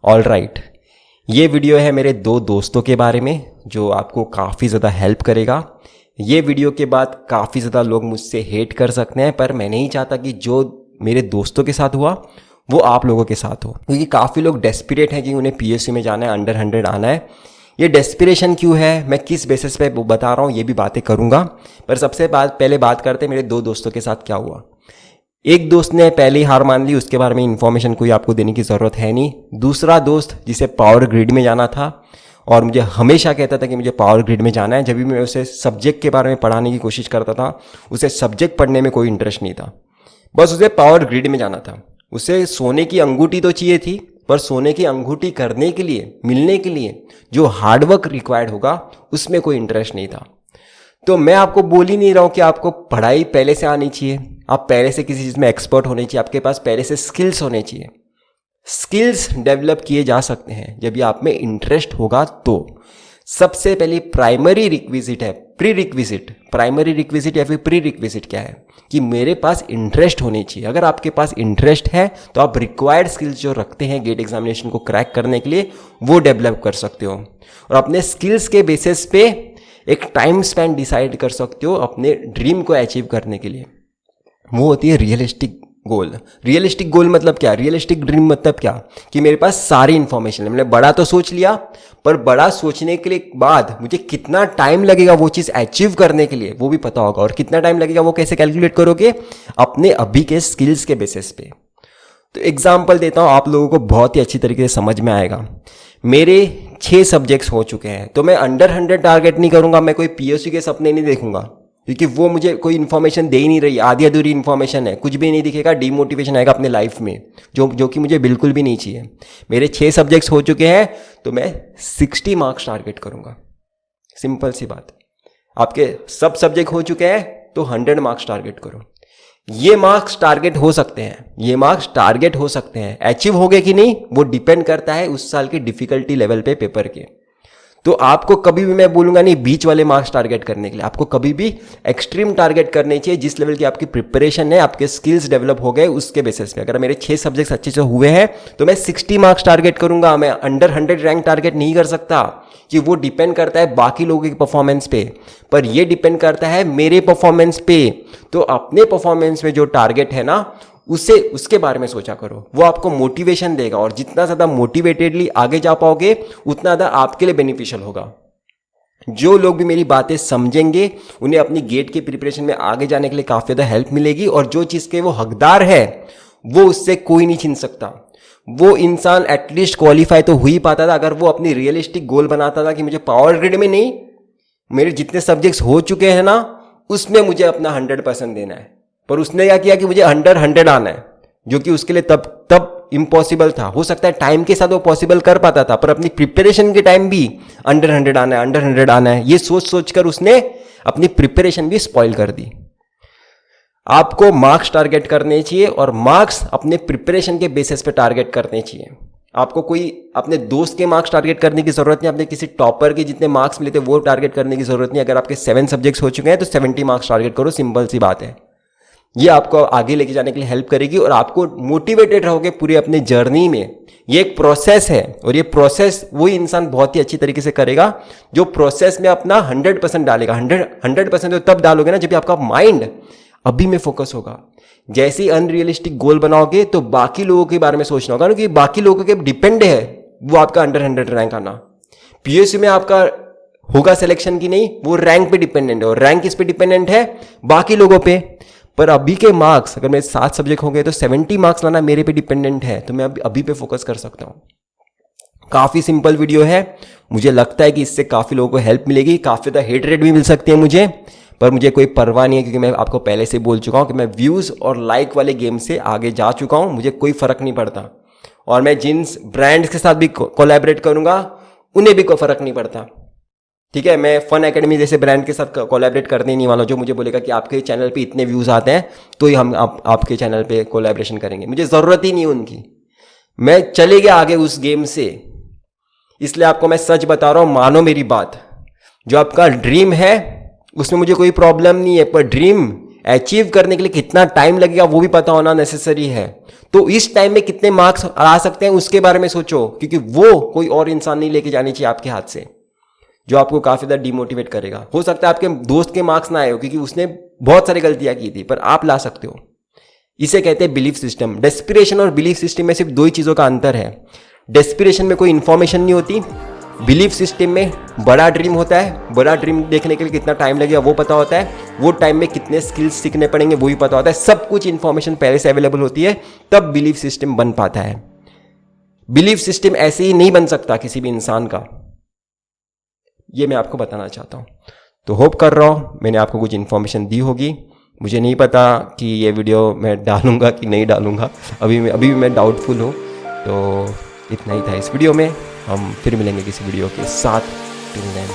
All right, ये video है मेरे दो दोस्तों के बारे में जो आपको काफ़ी ज़्यादा हेल्प करेगा। ये वीडियो के बाद काफ़ी ज़्यादा लोग मुझसे हेट कर सकते हैं, पर मैं नहीं चाहता कि जो मेरे दोस्तों के साथ हुआ वो आप लोगों के साथ हो, क्योंकि काफ़ी लोग डेस्परेट हैं कि उन्हें पीएसयू में जाना है, अंडर 100 आना है। ये डेस्पिरेशन क्यों है, मैं किस बेसिस पे बता रहा हूँ, ये भी बातें करूँगा। पर सबसे पहले बात करते हैं मेरे दो दोस्तों के साथ क्या हुआ। एक दोस्त ने पहले ही हार मान ली, उसके बारे में इन्फॉर्मेशन कोई आपको देने की ज़रूरत है नहीं। दूसरा दोस्त जिसे पावर ग्रिड में जाना था और मुझे हमेशा कहता था कि मुझे पावर ग्रिड में जाना है, जब भी मैं उसे सब्जेक्ट के बारे में पढ़ाने की कोशिश करता था उसे सब्जेक्ट पढ़ने में कोई इंटरेस्ट नहीं था, बस उसे पावर ग्रिड में जाना था। उसे सोने की अंगूठी तो चाहिए थी, पर सोने की अंगूठी करने के लिए, मिलने के लिए जो हार्डवर्क रिक्वायर्ड होगा उसमें कोई इंटरेस्ट नहीं था। तो मैं आपको बोल ही नहीं रहा हूँ कि आपको पढ़ाई पहले से आनी चाहिए, आप पहले से किसी चीज़ में एक्सपर्ट होने चाहिए, आपके पास पहले से स्किल्स होने चाहिए। स्किल्स डेवलप किए जा सकते हैं जब ये आप में इंटरेस्ट होगा। तो सबसे पहले प्राइमरी रिक्विजिट है, प्री रिक्विजिट, प्राइमरी रिक्विजिट या फिर प्री रिक्विजिट क्या है कि मेरे पास इंटरेस्ट होनी चाहिए। अगर आपके पास इंटरेस्ट है तो आप रिक्वायर्ड स्किल्स जो रखते हैं गेट एग्जामिनेशन को क्रैक करने के लिए वो डेवलप कर सकते हो, और अपने स्किल्स के बेसिस पे एक टाइम स्पैन डिसाइड कर सकते हो अपने ड्रीम को अचीव करने के लिए। वो होती है रियलिस्टिक गोल। रियलिस्टिक गोल मतलब क्या, रियलिस्टिक ड्रीम मतलब क्या कि मेरे पास सारी इंफॉर्मेशन है, मैंने बड़ा तो सोच लिया, पर बड़ा सोचने के लिए बाद मुझे कितना टाइम लगेगा वो चीज़ अचीव करने के लिए वो भी पता होगा। और कितना टाइम लगेगा वो कैसे कैलकुलेट करोगे, अपने अभी के स्किल्स के बेसिस पे। तो एग्जाम्पल देता हूँ, आप लोगों को बहुत ही अच्छी तरीके से समझ में आएगा। मेरे 6 सब्जेक्ट्स हो चुके हैं, तो मैं अंडर 100 टारगेट नहीं करूंगा, मैं कोई पीएसयू के सपने नहीं देखूंगा, क्योंकि वो मुझे कोई इन्फॉर्मेशन दे ही नहीं रही, आधी अधूरी इन्फॉर्मेशन है, कुछ भी नहीं दिखेगा, डीमोटिवेशन आएगा अपने लाइफ में, जो कि मुझे बिल्कुल भी नहीं चाहिए। मेरे 6 सब्जेक्ट्स हो चुके हैं, तो मैं 60 मार्क्स टारगेट करूंगा। सिंपल सी बात। आपके सब सब्जेक्ट हो चुके हैं तो 100 मार्क्स टारगेट करो। ये मार्क्स टारगेट हो सकते हैं, ये मार्क्स टारगेट हो सकते हैं, अचीव हो गए कि नहीं वो डिपेंड करता है उस साल की डिफिकल्टी लेवल पे पेपर के। तो आपको कभी भी मैं बोलूंगा नहीं बीच वाले मार्क्स टारगेट करने के लिए, आपको कभी भी एक्सट्रीम टारगेट करने चाहिए जिस लेवल की आपकी प्रिपरेशन है, आपके स्किल्स डेवलप हो गए उसके बेसिस पे। अगर मेरे 6 सब्जेक्ट्स अच्छे से हुए हैं तो मैं 60 मार्क्स टारगेट करूंगा, मैं अंडर 100 रैंक टारगेट नहीं कर सकता, कि वो डिपेंड करता है बाकी लोगों की परफॉर्मेंस पे, पर ये डिपेंड करता है मेरे परफॉर्मेंस पे। तो अपने परफॉर्मेंस में जो टारगेट है ना उसके बारे में सोचा करो, वो आपको मोटिवेशन देगा, और जितना ज़्यादा मोटिवेटेडली आगे जा पाओगे उतना ज़्यादा आपके लिए बेनिफिशियल होगा। जो लोग भी मेरी बातें समझेंगे उन्हें अपनी गेट की प्रिपरेशन में आगे जाने के लिए काफ़ी ज़्यादा हेल्प मिलेगी, और जो चीज़ के वो हकदार है वो उससे कोई नहीं छीन सकता। वो इंसान एटलीस्ट क्वालिफाई तो हो ही पाता था अगर वो अपनी रियलिस्टिक गोल बनाता था कि मुझे पावर ग्रिड में नहीं, मेरे जितने सब्जेक्ट्स हो चुके हैं ना उसमें मुझे अपना 100% देना है। पर उसने क्या किया कि मुझे अंडर 100 आना है, जो कि उसके लिए तब इम्पॉसिबल था। हो सकता है टाइम के साथ वो पॉसिबल कर पाता था, पर अपनी प्रिपरेशन के टाइम भी अंडर 100 आना है, अंडर 100 आना है, ये सोच सोचकर उसने अपनी प्रिपरेशन भी स्पॉइल कर दी। आपको मार्क्स टारगेट करने चाहिए, और मार्क्स अपने प्रिपरेशन के बेसिस पे टारगेट करने चाहिए। आपको कोई अपने दोस्त के मार्क्स टारगेट करने की जरूरत नहीं, अपने किसी टॉपर के जितने मार्क्स मिले थे वो टारगेट करने की जरूरत नहीं। अगर आपके 7 सब्जेक्ट्स हो चुके हैं तो 70 मार्क्स टारगेट करो, सिंपल सी बात है। ये आपको आगे लेके जाने के लिए हेल्प करेगी, और आपको मोटिवेटेड रहोगे पूरे अपने जर्नी में। ये एक प्रोसेस है, और ये प्रोसेस वही इंसान बहुत ही अच्छी तरीके से करेगा जो प्रोसेस में अपना 100% डालेगा। 100% तो तब डालोगे ना जब आपका माइंड अभी में फोकस होगा। जैसे ही अनरियलिस्टिक गोल बनाओगे तो बाकी लोगों के बारे में सोचना होगा ना, कि बाकी लोगों के डिपेंड है वो आपका अंडर 100 रैंक आना। पीएसयू में आपका होगा सिलेक्शन की नहीं, वो रैंक पे डिपेंडेंट है, और रैंक किस पे डिपेंडेंट है, बाकी लोगों पे। पर अभी के मार्क्स, अगर मेरे 7 सब्जेक्ट हो गए तो 70 मार्क्स लाना मेरे पे डिपेंडेंट है, तो मैं अभी पे फोकस कर सकता हूँ। काफ़ी सिंपल वीडियो है, मुझे लगता है कि इससे काफ़ी लोगों को हेल्प मिलेगी, काफ़ी ज़्यादा हेट रेट भी मिल सकती है मुझे, पर मुझे कोई परवाह नहीं है, क्योंकि मैं आपको पहले से बोल चुका हूँ कि मैं व्यूज़ और लाइक वाले गेम से आगे जा चुका हूँ, मुझे कोई फ़र्क नहीं पड़ता। और मैं जिन ब्रांड्स के साथ भी कोलैबोरेट करूँगा उन्हें भी कोई फ़र्क नहीं पड़ता, ठीक है। मैं फन एकेडमी जैसे ब्रांड के साथ कोलैबोरेट करने नहीं वाला, जो मुझे बोलेगा कि आपके चैनल पे इतने व्यूज़ आते हैं तो ही हम आपके चैनल पे कोलैबोरेशन करेंगे, मुझे ज़रूरत ही नहीं उनकी। मैं चले गया आगे उस गेम से, इसलिए आपको मैं सच बता रहा हूँ, मानो मेरी बात। जो आपका ड्रीम है उसमें मुझे कोई प्रॉब्लम नहीं है, पर ड्रीम अचीव करने के लिए कितना टाइम लगेगा वो भी पता होना नेसेसरी है। तो इस टाइम में कितने मार्क्स आ सकते हैं उसके बारे में सोचो, क्योंकि वो कोई और इंसान नहीं लेके जानी चाहिए आपके हाथ से, जो आपको काफी ज्यादा डिमोटिवेट करेगा। हो सकता है आपके दोस्त के मार्क्स ना आए हो क्योंकि उसने बहुत सारी गलतियां की थी, पर आप ला सकते हो। इसे कहते हैं बिलीफ सिस्टम। डेस्पिरेशन और बिलीफ सिस्टम में सिर्फ दो ही चीजों का अंतर है। डेस्पिरेशन में कोई इंफॉर्मेशन नहीं होती, बिलीफ सिस्टम में बड़ा ड्रीम होता है। बड़ा ड्रीम देखने के लिए कितना टाइम लगेगा वो पता होता है, वो टाइम में कितने स्किल्स सीखने पड़ेंगे वो भी पता होता है। सब कुछ इंफॉर्मेशन पहले से अवेलेबल होती है, तब बिलीफ सिस्टम बन पाता है। बिलीफ सिस्टम ऐसे ही नहीं बन सकता किसी भी इंसान का, ये मैं आपको बताना चाहता हूं। तो होप कर रहा हूं मैंने आपको कुछ इन्फॉर्मेशन दी होगी। मुझे नहीं पता कि ये वीडियो मैं डालूंगा कि नहीं डालूंगा, अभी भी मैं डाउटफुल हूँ। तो इतना ही था इस वीडियो में, हम फिर मिलेंगे किसी वीडियो के साथ। Till then.